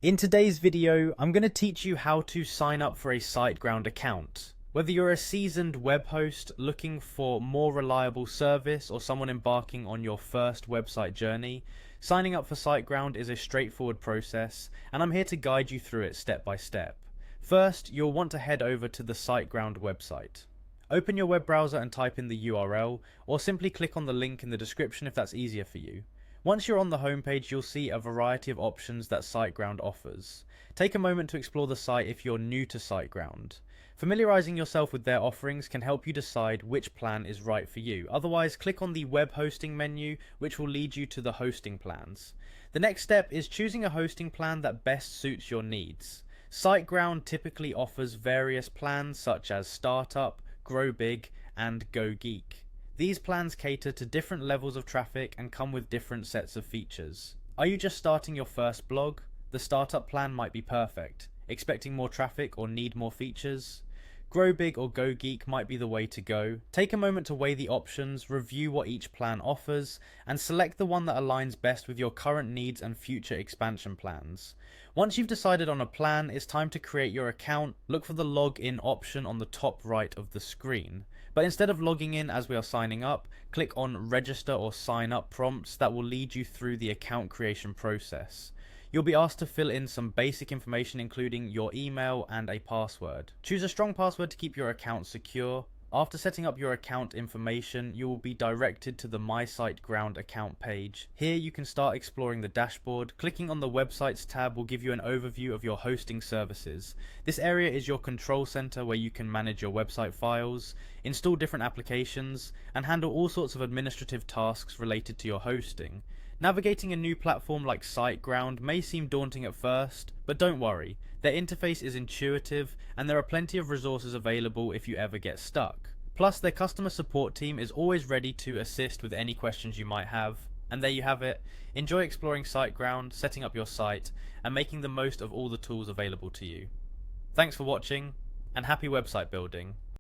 In today's video, I'm going to teach you how to sign up for a Siteground account. Whether you're a seasoned web host looking for more reliable service or someone embarking on your first website journey, signing up for Siteground is a straightforward process, and I'm here to guide you through it step by step. First, you'll want to head over to the Siteground website. Open your web browser and type in the URL, or simply click on the link in the description if that's easier for you. Once you're on the homepage, you'll see a variety of options that Siteground offers. Take a moment to explore the site if you're new to Siteground. Familiarizing yourself with their offerings can help you decide which plan is right for you. Otherwise, click on the web hosting menu, which will lead you to the hosting plans. The next step is choosing a hosting plan that best suits your needs. Siteground typically offers various plans such as Startup, Grow Big, and Go Geek. These plans cater to different levels of traffic and come with different sets of features. Are you just starting your first blog? The startup plan might be perfect. Expecting more traffic or need more features? Grow Big or Go Geek might be the way to go. Take a moment to weigh the options, review what each plan offers, and select the one that aligns best with your current needs and future expansion plans. Once you've decided on a plan, it's time to create your account. Look for the login option on the top right of the screen. But instead of logging in as we are signing up, click on register or sign up prompts that will lead you through the account creation process. You'll be asked to fill in some basic information including your email and a password. Choose a strong password to keep your account secure. After setting up your account information, you will be directed to the My Siteground account page. Here you can start exploring the dashboard. Clicking on the Websites tab will give you an overview of your hosting services. This area is your control center where you can manage your website files, install different applications, and handle all sorts of administrative tasks related to your hosting. Navigating a new platform like Siteground may seem daunting at first, but don't worry, their interface is intuitive and there are plenty of resources available if you ever get stuck. Plus, their customer support team is always ready to assist with any questions you might have. And there you have it. Enjoy exploring Siteground, setting up your site, and making the most of all the tools available to you. Thanks for watching, and happy website building.